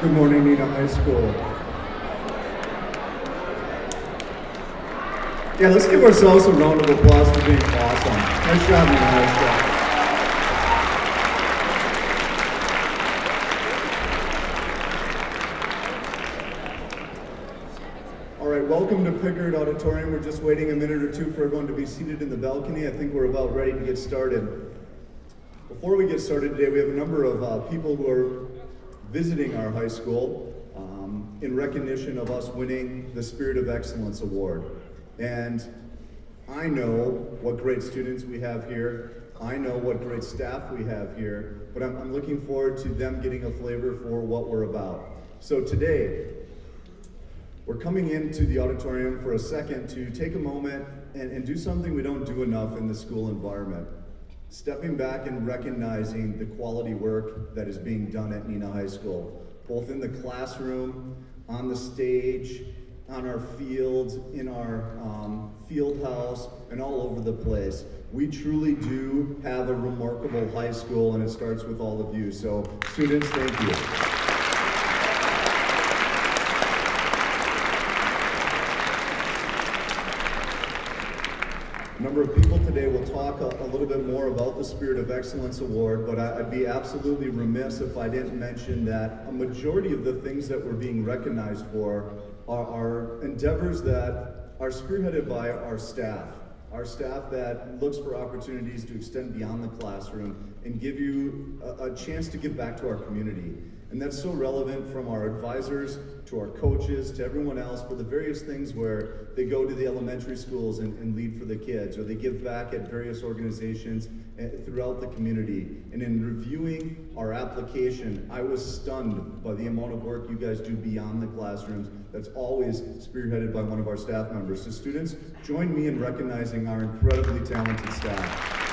Good morning, Neenah High School. Yeah, let's give ourselves a round of applause for being awesome. Nice job, Neenah High School. All right, welcome to Pickard Auditorium. We're just waiting a minute or two for everyone to be seated in the balcony. I think we're about ready to get started. Before we get started today, we have a number of people who are visiting our high school in recognition of us winning the Spirit of Excellence Award. And I know what great students we have here. I know what great staff we have here, but I'm looking forward to them getting a flavor for what we're about. So today, we're coming into the auditorium for a second to take a moment and do something we don't do enough in the school environment. Stepping back and recognizing the quality work that is being done at Neenah High School, both in the classroom, on the stage, on our fields, in our field house, and all over the place. We truly do have a remarkable high school, and it starts with all of you. So, students, thank you. A number of people today will talk a little bit more about the Spirit of Excellence Award, but I'd be absolutely remiss if I didn't mention that a majority of the things that we're being recognized for are endeavors that are spearheaded by our staff that looks for opportunities to extend beyond the classroom and give you a chance to give back to our community. And that's so relevant, from our advisors to our coaches to everyone else, for the various things where they go to the elementary schools and lead for the kids, or they give back at various organizations throughout the community. And in reviewing our application, I was stunned by the amount of work you guys do beyond the classrooms that's always spearheaded by one of our staff members. So students, join me in recognizing our incredibly talented staff.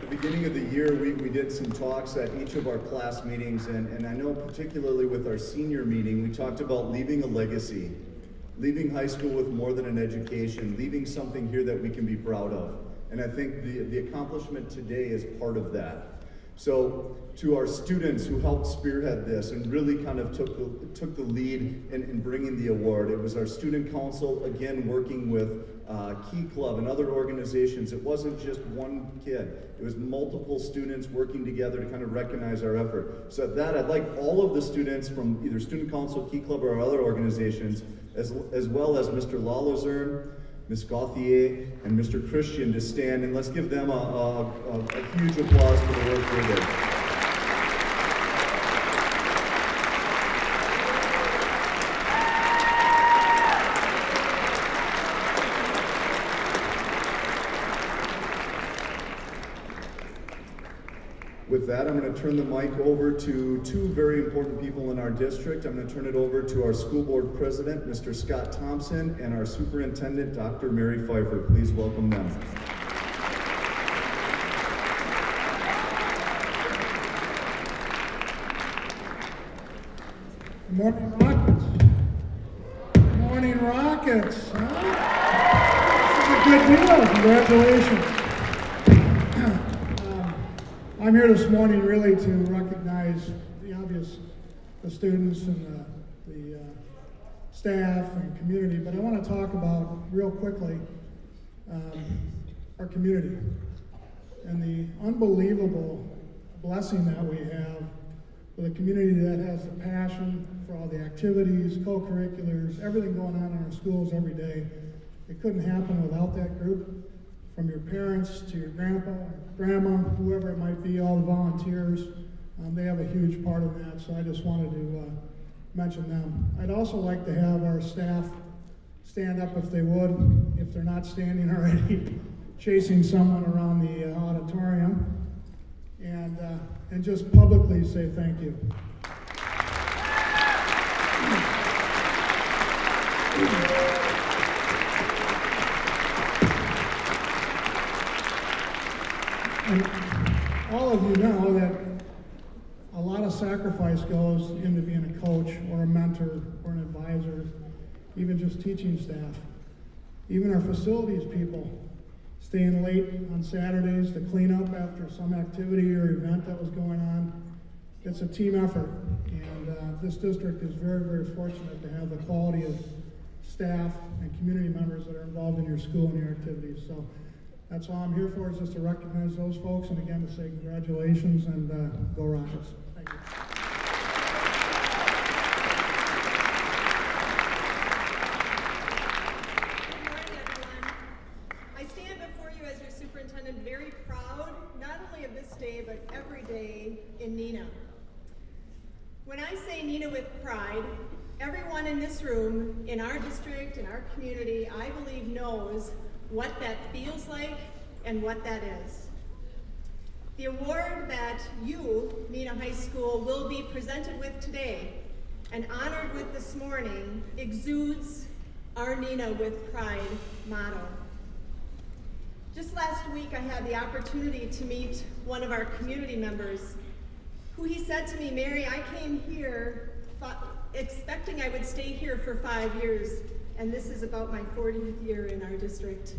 Beginning of the year, we did some talks at each of our class meetings, and I know particularly with our senior meeting, we talked about leaving a legacy, leaving high school with more than an education, leaving something here that we can be proud of. And I think the accomplishment today is part of that. So to our students who helped spearhead this and really kind of took the lead in bringing the award, it was our student council, again, working with Key Club and other organizations. It wasn't just one kid. It was multiple students working together to kind of recognize our effort. So at that, I'd like all of the students from either Student Council, Key Club, or other organizations, as well as Mr. Lalazern, Ms. Gauthier, and Mr. Christian to stand, and let's give them a huge applause for the work they did. With that, I'm going to turn the mic over to two very important people in our district. I'm going to turn it over to our school board president, Mr. Scott Thompson, and our superintendent, Dr. Mary Pfeiffer. Please welcome them. Good morning, Rockets. Good morning, Rockets. Huh? This is a good deal. Congratulations. I'm here this morning really to recognize the obvious, the students and the staff and community, but I want to talk about real quickly our community and the unbelievable blessing that we have with a community that has the passion for all the activities, co-curriculars, everything going on in our schools every day. It couldn't happen without that group. From your parents to your grandpa, grandma, whoever it might be, all the volunteers, they have a huge part of that, so I just wanted to mention them. I'd also like to have our staff stand up if they would, if they're not standing already, chasing someone around the auditorium, and just publicly say thank you. And all of you know that a lot of sacrifice goes into being a coach or a mentor or an advisor, even just teaching staff. Even our facilities people staying late on Saturdays to clean up after some activity or event that was going on. It's a team effort, and this district is very, very fortunate to have the quality of staff and community members that are involved in your school and your activities. So that's all I'm here for, is just to recognize those folks, and again to say congratulations and go Rockets. Thank you. Good morning, everyone. I stand before you as your superintendent very proud, not only of this day, but every day in Neenah. When I say Neenah with pride, everyone in this room, in our district, in our community, I believe knows what that feels like and what that is. The award that you, Neenah High School, will be presented with today and honored with this morning exudes our Neenah with Pride motto. Just last week, I had the opportunity to meet one of our community members who he said to me, Mary, I came here expecting I would stay here for 5 years, and this is about my 40th year in our district.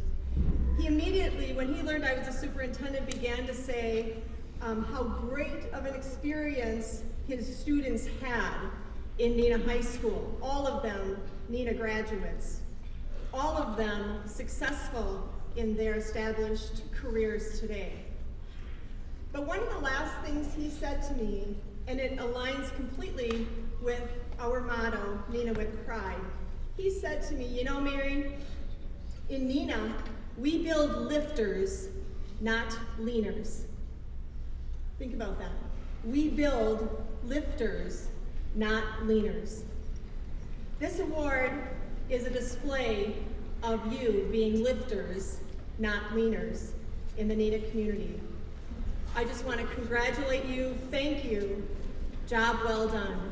He immediately, when he learned I was a superintendent, began to say how great of an experience his students had in Neenah High School. All of them Neenah graduates. All of them successful in their established careers today. But one of the last things he said to me, and it aligns completely with our motto, Neenah with Pride, he said to me, you know, Mary, in Neenah, we build lifters, not leaners. Think about that. We build lifters, not leaners. This award is a display of you being lifters, not leaners, in the Neenah community. I just want to congratulate you, thank you, job well done.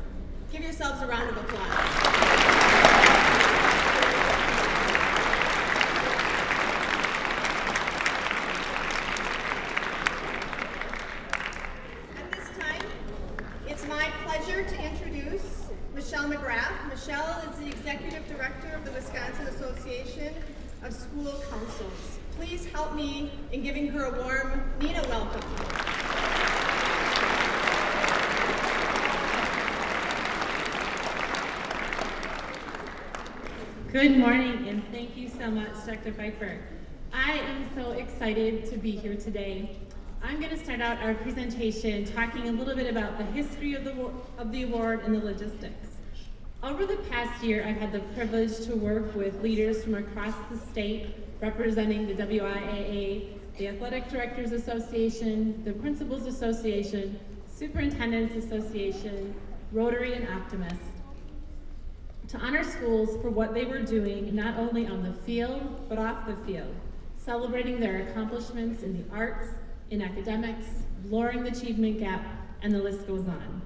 Give yourselves a round of applause. Michelle is the Executive Director of the Wisconsin Association of School Councils. Please help me in giving her a warm Neenah welcome. Good morning, and thank you so much, Dr. Pfeiffer. I am so excited to be here today. I'm going to start out our presentation talking a little bit about the history of the award and the logistics. Over the past year, I've had the privilege to work with leaders from across the state representing the WIAA, the Athletic Directors Association, the Principals Association, Superintendents Association, Rotary, and Optimist, to honor schools for what they were doing not only on the field, but off the field, celebrating their accomplishments in the arts, in academics, lowering the achievement gap, and the list goes on.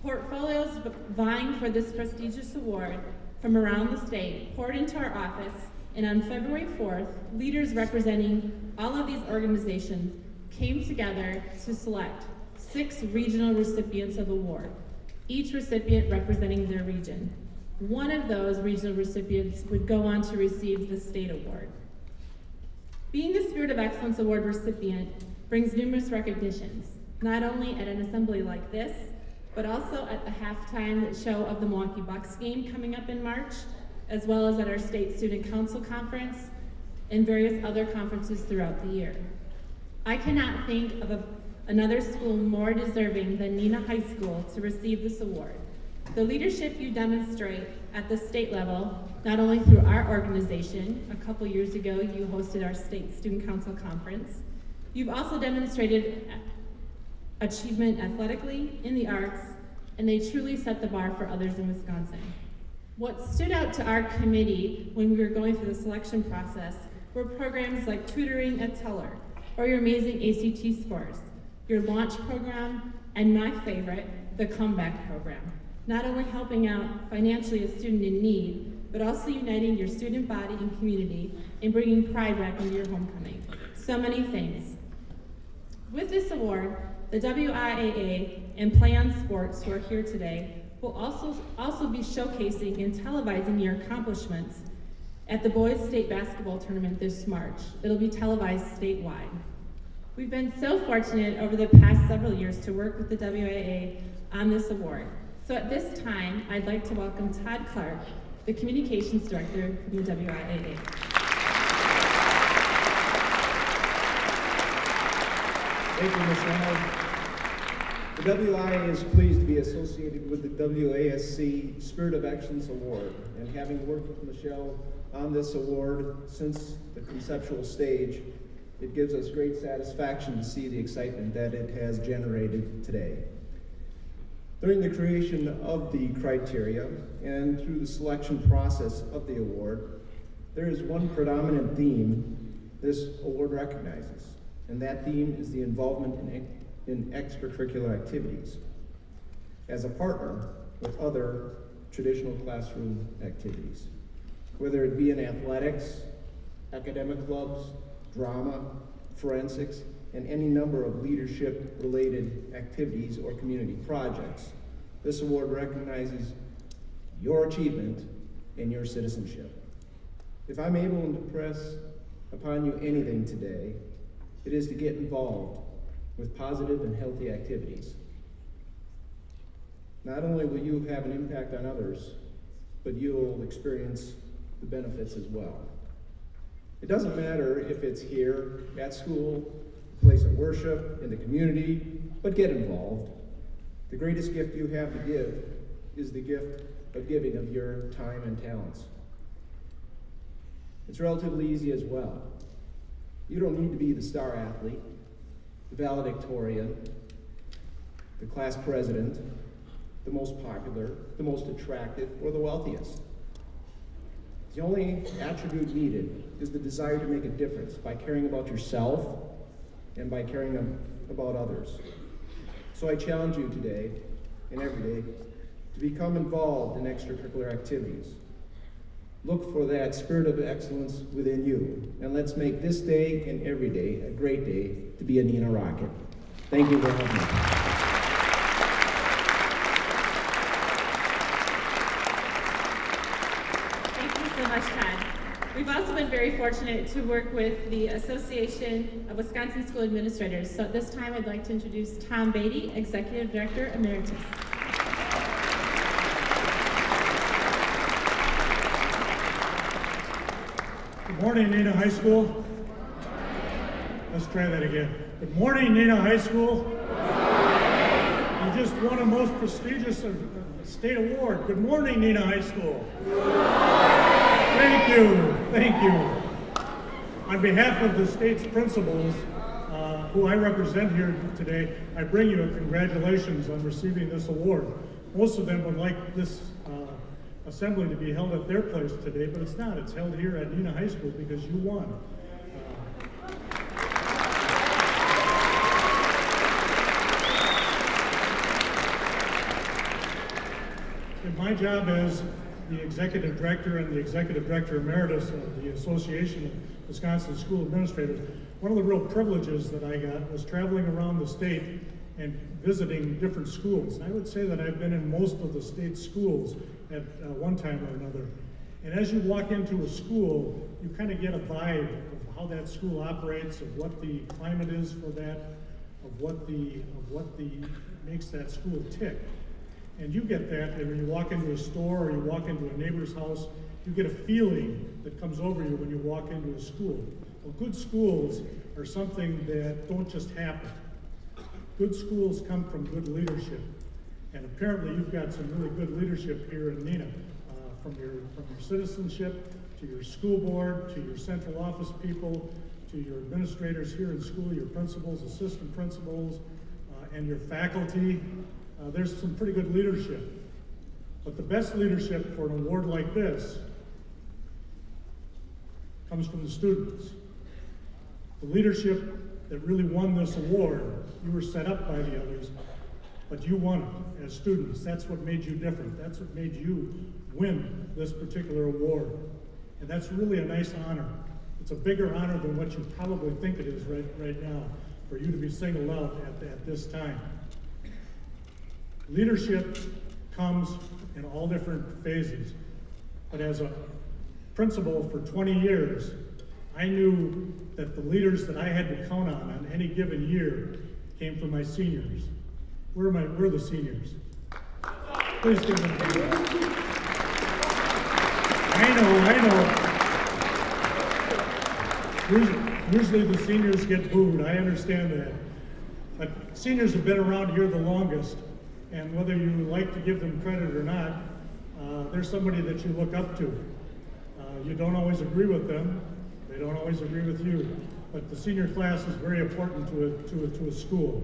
Portfolios vying for this prestigious award from around the state poured into our office, and on February 4th, leaders representing all of these organizations came together to select 6 regional recipients of the award, each recipient representing their region. One of those regional recipients would go on to receive the state award. Being the Spirit of Excellence Award recipient brings numerous recognitions, not only at an assembly like this, but also at the halftime show of the Milwaukee Bucks game coming up in March, as well as at our State Student Council Conference and various other conferences throughout the year. I cannot think of another school more deserving than Neenah High School to receive this award. The leadership you demonstrate at the state level, not only through our organization, a couple years ago you hosted our State Student Council Conference, you've also demonstrated achievement athletically, in the arts, and they truly set the bar for others in Wisconsin. What stood out to our committee when we were going through the selection process were programs like tutoring at Teller, or your amazing ACT scores, your launch program, and my favorite, the comeback program. Not only helping out financially a student in need, but also uniting your student body and community and bringing pride back into your homecoming. So many things. With this award, the WIAA and Play on Sports, who are here today, will also be showcasing and televising your accomplishments at the boys state basketball tournament this March. It'll be televised statewide. We've been so fortunate over the past several years to work with the WIAA on this award. So at this time, I'd like to welcome Todd Clark, the Communications Director from the WIAA. Thank you, Michelle. The WIAA is pleased to be associated with the WASC Spirit of Excellence Award, and having worked with Michelle on this award since the conceptual stage, it gives us great satisfaction to see the excitement that it has generated today. During the creation of the criteria and through the selection process of the award, there is one predominant theme this award recognizes, and that theme is the involvement in extracurricular activities as a partner with other traditional classroom activities, whether it be in athletics, academic clubs, drama, forensics, and any number of leadership-related activities or community projects. This award recognizes your achievement and your citizenship. If I'm able to impress upon you anything today, it is to get involved with positive and healthy activities. Not only will you have an impact on others, but you'll experience the benefits as well. It doesn't matter if it's here, at school, a place of worship, in the community, but get involved. The greatest gift you have to give is the gift of giving of your time and talents. It's relatively easy as well. You don't need to be the star athlete, the valedictorian, the class president, the most popular, the most attractive, or the wealthiest. The only attribute needed is the desire to make a difference by caring about yourself and by caring about others. So I challenge you today and every day to become involved in extracurricular activities. Look for that spirit of excellence within you, and let's make this day and every day a great day to be a Neenah Rocket. Thank you very much. We've also been very fortunate to work with the Association of Wisconsin School Administrators. So at this time, I'd like to introduce Tom Beatty, Executive Director Emeritus. Good morning, Neenah High School. Let's try that again. Good morning, Neenah High School. You just won a most prestigious state award. Good morning, Neenah High School. Thank you, thank you. On behalf of the state's principals, who I represent here today, I bring you a congratulations on receiving this award. Most of them would like this assembly to be held at their place today, but it's not. It's held here at Neenah High School because you won. And my job as the Executive Director and the Executive Director Emeritus of the Association of Wisconsin School Administrators, one of the real privileges that I got was traveling around the state and visiting different schools. And I would say that I've been in most of the state's schools at one time or another. And as you walk into a school, you kind of get a vibe of how that school operates, of what the climate is for that, of what makes that school tick. And you get that when you walk into a store or you walk into a neighbor's house, you get a feeling that comes over you when you walk into a school. Well, good schools are something that don't just happen. Good schools come from good leadership. And apparently you've got some really good leadership here in Neenah, from your citizenship, to your school board, to your central office people, to your administrators here in school, your principals, assistant principals, and your faculty. There's some pretty good leadership. But the best leadership for an award like this comes from the students. The leadership that really won this award, you were set up by the others, but you won it as students. That's what made you different. That's what made you win this particular award. And that's really a nice honor. It's a bigger honor than what you probably think it is right now for you to be singled out at this time. Leadership comes in all different phases, but as a principal for 20 years, I knew that the leaders that I had to count on any given year came from my seniors. Where are the seniors? Please give them a hand. I know. Usually the seniors get booed, I understand that. But seniors have been around here the longest, and whether you like to give them credit or not, they're somebody that you look up to. You don't always agree with them, they don't always agree with you, but the senior class is very important to a school.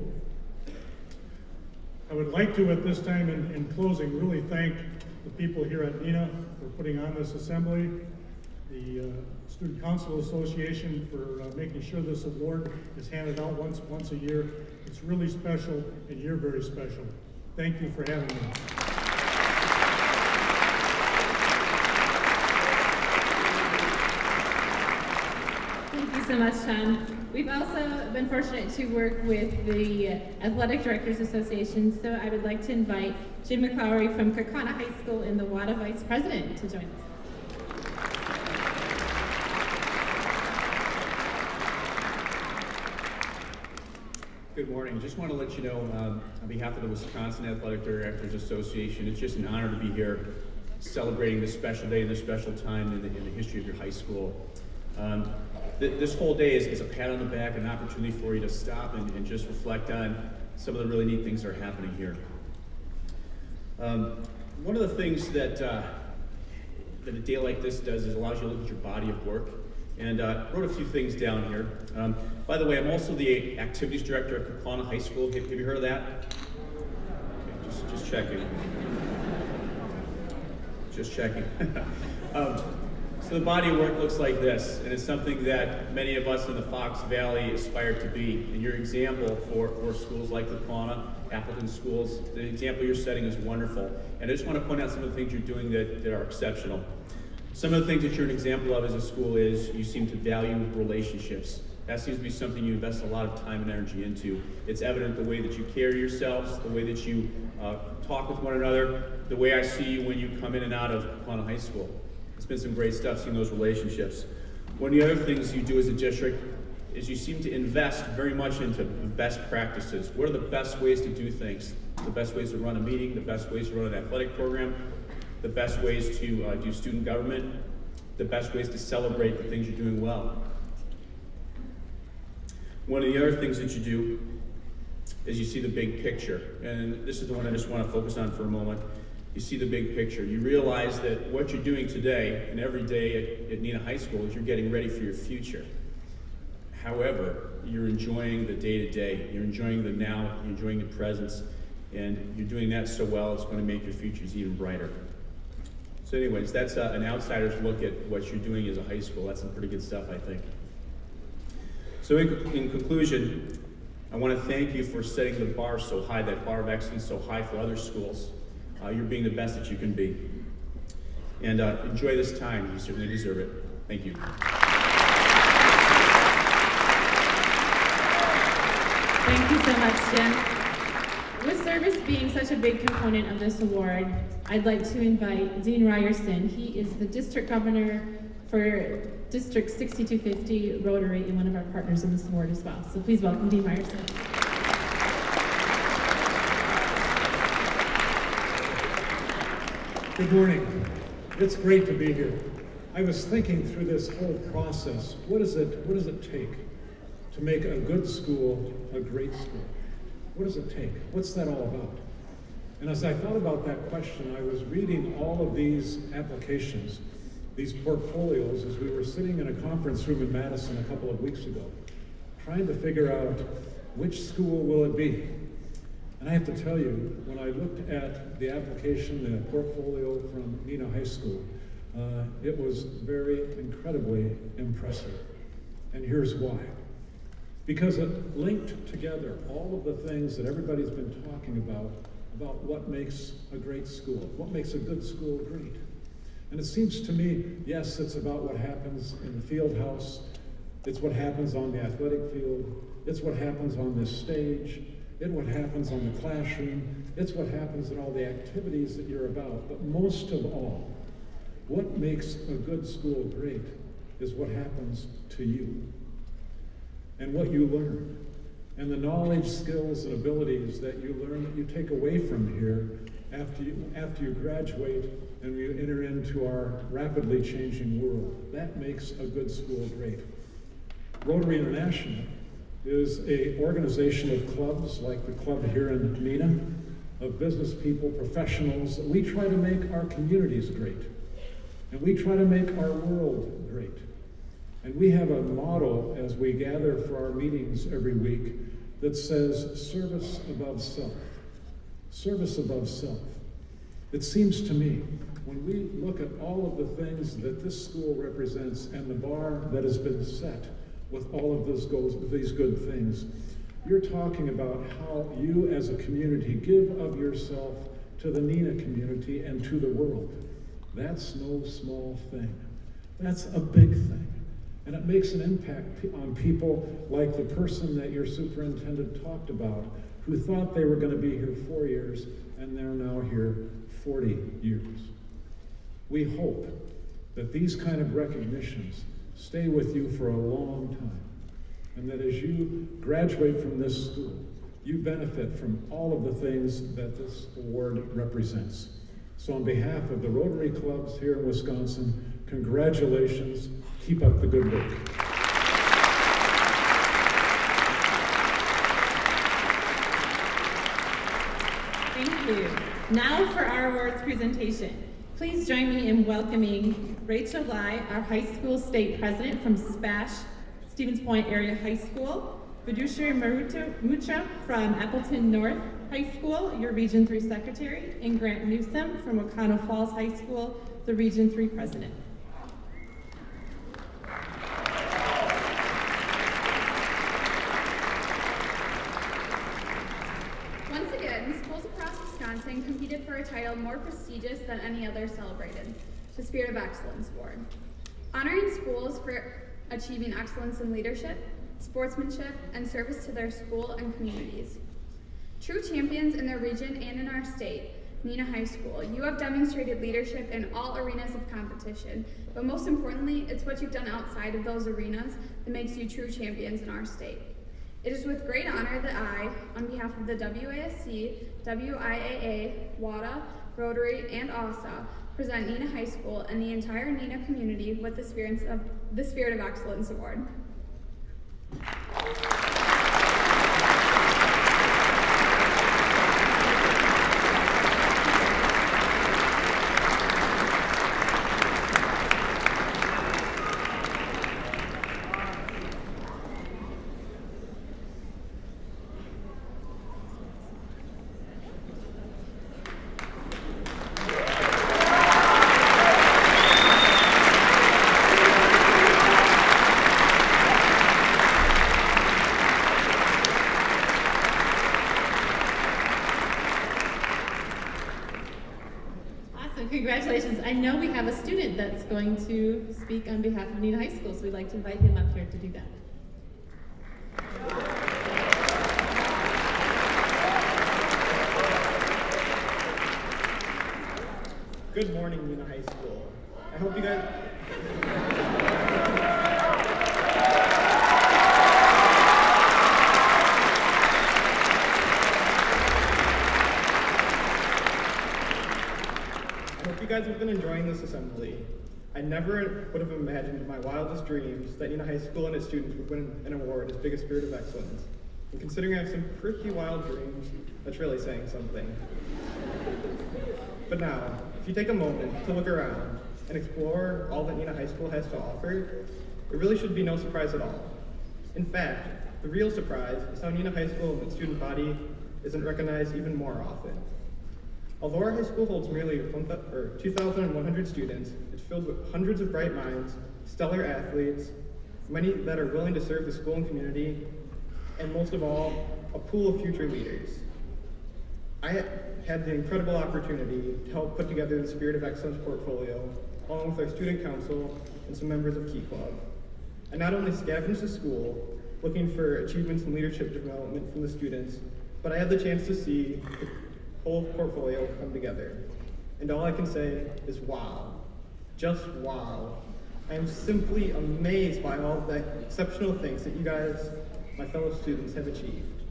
I would like to, at this time in closing, really thank the people here at Neenah for putting on this assembly, the Student Council Association for making sure this award is handed out once a year. It's really special, and you're very special. Thank you for having me. Thank you so much, Sean. We've also been fortunate to work with the Athletic Directors Association, so I would like to invite Jim McClowery from Kaukauna High School and the WADA Vice President to join us. Good morning. Just want to let you know, on behalf of the Wisconsin Athletic Directors Association, it's just an honor to be here celebrating this special day and this special time in the history of your high school. This whole day is a pat on the back, an opportunity for you to stop and just reflect on some of the really neat things that are happening here. One of the things that a day like this does is allows you to look at your body of work. And wrote a few things down here. By the way, I'm also the activities director at Kaukauna High School. Have you heard of that? Okay, just checking. Just checking. So the body of work looks like this, and it's something that many of us in the Fox Valley aspire to be. And your example for schools like Kaukauna, Appleton schools, the example you're setting is wonderful. And I just want to point out some of the things you're doing that are exceptional. Some of the things that you're an example of as a school is you seem to value relationships. That seems to be something you invest a lot of time and energy into. It's evident the way that you carry yourselves, the way that you talk with one another, the way I see you when you come in and out of Kaukauna High School. It's been some great stuff seeing those relationships. One of the other things you do as a district is you seem to invest very much into the best practices. What are the best ways to do things? The best ways to run a meeting, the best ways to run an athletic program, the best ways to do student government, the best ways to celebrate the things you're doing well. One of the other things that you do is you see the big picture. And this is the one I just want to focus on for a moment. You see the big picture. You realize that what you're doing today and every day at Neenah High School is you're getting ready for your future. However, you're enjoying the day-to-day. You're enjoying the now, you're enjoying the presence, and you're doing that so well, it's going to make your futures even brighter. So anyways, that's an outsider's look at what you're doing as a high school. That's some pretty good stuff, I think. So in conclusion, I want to thank you for setting the bar so high, that bar of excellence so high for other schools. You're being the best that you can be. And enjoy this time. You certainly deserve it. Thank you. Thank you so much, Jim. With service being such a big component of this award, I'd like to invite Dean Ryerson. He is the district governor for District 6250 Rotary and one of our partners in this award as well. So please welcome Dean Ryerson. Good morning. It's great to be here. I was thinking through this whole process, what does it take to make a good school a great school? What does it take? What's that all about? And as I thought about that question, I was reading all of these applications, these portfolios, as we were sitting in a conference room in Madison a couple of weeks ago, trying to figure out which school will it be. And I have to tell you, when I looked at the application, the portfolio from Neenah High School, it was very incredibly impressive. And here's why. Because it linked together all of the things that everybody's been talking about what makes a great school, what makes a good school great. And it seems to me, yes, it's about what happens in the field house, it's what happens on the athletic field, it's what happens on this stage, it's what happens on the classroom, it's what happens in all the activities that you're about. But most of all, What makes a good school great is what happens to you and what you learn and the knowledge, skills, and abilities that you learn that you take away from here after you graduate and you enter into our rapidly changing world. That makes a good school great. Rotary International is an organization of clubs like the club here in Neenah, of business people, professionals. We try to make our communities great. And we try to make our world great. And we have a motto as we gather for our meetings every week that says, service above self. Service above self. It seems to me, when we look at all of the things that this school represents and the bar that has been set with all of these good things, you're talking about how you as a community give of yourself to the Neenah community and to the world. That's no small thing. That's a big thing. And it makes an impact on people like the person that your superintendent talked about, who thought they were going to be here 4 years, and they're now here 40 years. We hope that these kind of recognitions stay with you for a long time, and that as you graduate from this school, you benefit from all of the things that this award represents. So on behalf of the Rotary Clubs here in Wisconsin, congratulations. Keep up the good work. Thank you. Now for our awards presentation. Please join me in welcoming Rachel Lai, our high school state president from SPASH, Stevens Point Area High School, Vidushri Mucha from Appleton North High School, your Region 3 secretary, and Grant Newsom from Wakano Falls High School, the Region 3 president. Once again, schools across Wisconsin competed for a title more prestigious than any other celebrated, the Spirit of Excellence Award. Honoring schools for achieving excellence in leadership, sportsmanship, and service to their school and communities. True champions in their region and in our state, Neenah High School, you have demonstrated leadership in all arenas of competition, but most importantly, it's what you've done outside of those arenas that makes you true champions in our state. It is with great honor that I, on behalf of the WASC, WIAA, WADA, Rotary, and ASA, present Neenah High School and the entire Neenah community with the Spirit of Excellence Award. Congratulations. I know we have a student that's going to speak on behalf of Neenah High School, so we'd like to invite him up here to do that. Good morning, Neenah High School. I hope you guys... You guys have been enjoying this assembly. I never would have imagined in my wildest dreams that Neenah High School and its students would win an award as big as Spirit of Excellence. And considering I have some pretty wild dreams, that's really saying something. But now, if you take a moment to look around and explore all that Neenah High School has to offer, it really should be no surprise at all. In fact, the real surprise is how Neenah High School and its student body isn't recognized even more often. Although our high school holds nearly 2,100 students, it's filled with hundreds of bright minds, stellar athletes, many that are willing to serve the school and community, and most of all, a pool of future leaders. I had the incredible opportunity to help put together the Spirit of Excellence portfolio, along with our student council and some members of Key Club. I not only scavenged the school, looking for achievements in leadership development from the students, but I had the chance to see whole portfolio come together. And all I can say is wow. Just wow. I am simply amazed by all the exceptional things that you guys, my fellow students, have achieved.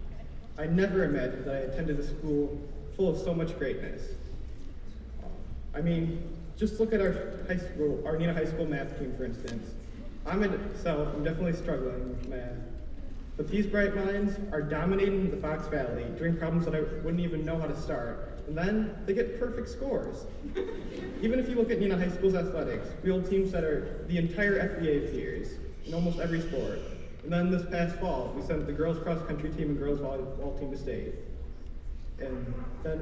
I never imagined that I attended a school full of so much greatness. I mean, just look at our high school, our Neenah High School math team, for instance. I'm definitely struggling with math. But these bright minds are dominating the Fox Valley, doing problems that I wouldn't even know how to start. And then they get perfect scores. Even if you look at Neenah High School's athletics, we hold teams that are the entire FBA tiers in almost every sport. And then this past fall, we sent the girls cross country team and girls volleyball team to state. And then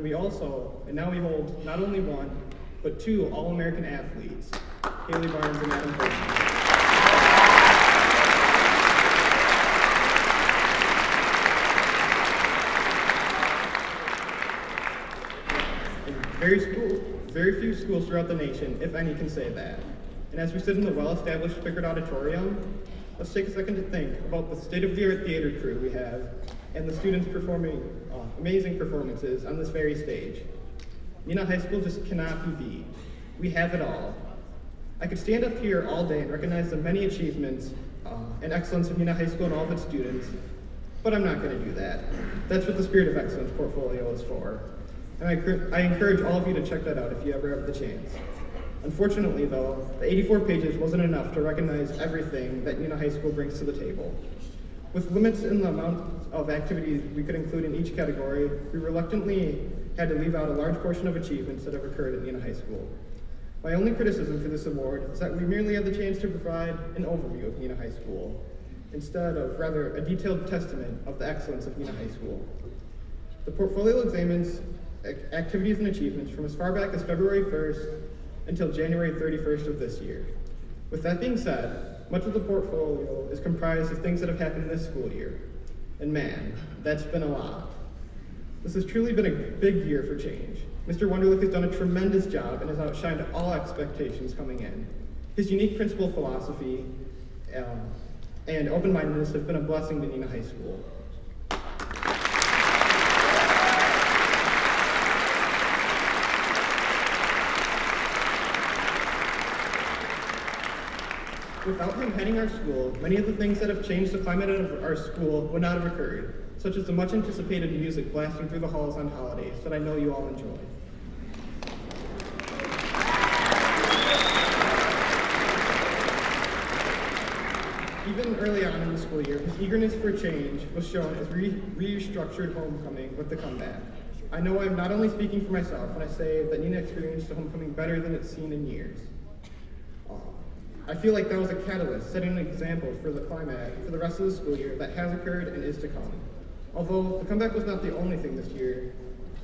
now we hold not only one, but two All-American athletes, Haley Barnes and Adam Portman. Very few schools throughout the nation, if any, can say that. And as we sit in the well-established Pickard Auditorium, let's take a second to think about the state-of-the-art theater crew we have and the students performing amazing performances on this very stage. Neenah High School just cannot be beat. We have it all. I could stand up here all day and recognize the many achievements and excellence of Neenah High School and all of its students, but I'm not going to do that. That's what the Spirit of Excellence portfolio is for. And I encourage all of you to check that out if you ever have the chance. Unfortunately, though, the 84 pages wasn't enough to recognize everything that Neenah High School brings to the table. With limits in the amount of activities we could include in each category, we reluctantly had to leave out a large portion of achievements that have occurred at Neenah High School. My only criticism for this award is that we merely had the chance to provide an overview of Neenah High School, instead of rather a detailed testament of the excellence of Neenah High School. The portfolio examines activities and achievements from as far back as February 1st until January 31st of this year. With that being said, much of the portfolio is comprised of things that have happened this school year. And man, that's been a lot. This has truly been a big year for change. Mr. Wunderlich has done a tremendous job and has outshined all expectations coming in. His unique principal philosophy and open-mindedness have been a blessing to Neenah High School. Without him heading our school, many of the things that have changed the climate of our school would not have occurred, such as the much anticipated music blasting through the halls on holidays that I know you all enjoy. Even early on in the school year, his eagerness for change was shown as restructured homecoming with the comeback. I know I'm not only speaking for myself when I say that Neenah experienced a homecoming better than it's seen in years. I feel like that was a catalyst, setting an example for the climate for the rest of the school year that has occurred and is to come. Although the comeback was not the only thing this year,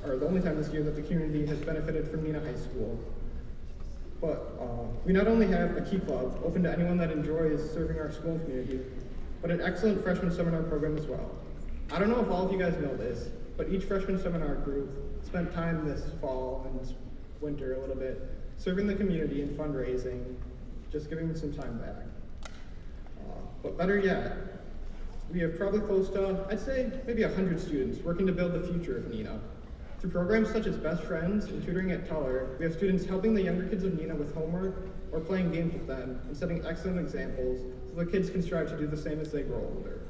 or the only time this year that the community has benefited from Neenah High School. But we not only have a key club open to anyone that enjoys serving our school and community, but an excellent freshman seminar program as well. I don't know if all of you guys know this, but each freshman seminar group spent time this fall and winter a little bit serving the community in fundraising, just giving them some time back. But better yet, we have probably close to, I'd say, maybe 100 students working to build the future of Neenah. Through programs such as Best Friends and tutoring at Teller, we have students helping the younger kids of Neenah with homework or playing games with them and setting excellent examples so the kids can strive to do the same as they grow older.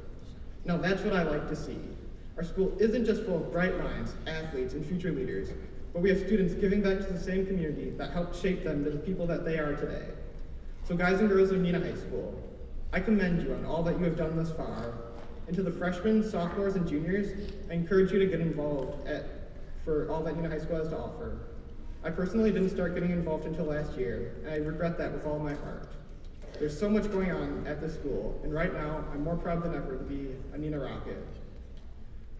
Now that's what I like to see. Our school isn't just full of bright minds, athletes, and future leaders, but we have students giving back to the same community that helped shape them to the people that they are today. So guys and girls of Neenah High School, I commend you on all that you have done thus far. And to the freshmen, sophomores, and juniors, I encourage you to get involved for all that Neenah High School has to offer. I personally didn't start getting involved until last year, and I regret that with all my heart. There's so much going on at this school, and right now, I'm more proud than ever to be a Neenah Rocket.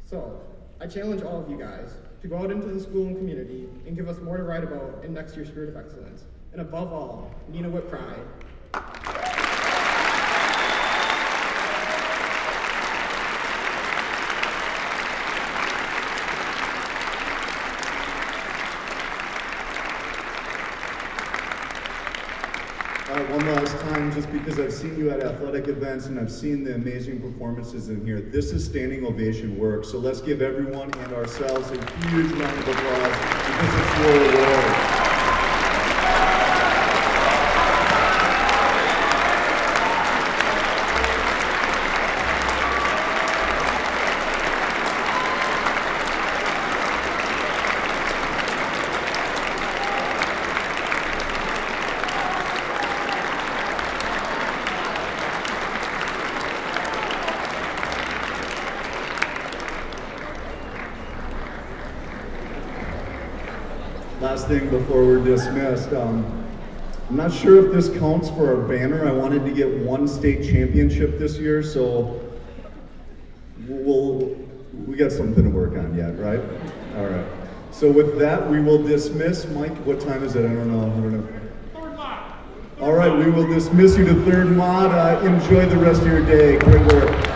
So, I challenge all of you guys to go out into the school and community and give us more to write about in next year's Spirit of Excellence. And above all, Neenah with pride. All right, one last time, just because I've seen you at athletic events and I've seen the amazing performances in here, this is standing ovation work. So let's give everyone and ourselves a huge round of applause because it's your award. last thing before we're dismissed. I'm not sure if this counts for our banner. I wanted to get one state championship this year, so we got something to work on yet, right? All right. So with that, we will dismiss. Mike, what time is it? I don't know. Third mod. All right, we will dismiss you to third mod. Enjoy the rest of your day. Great work.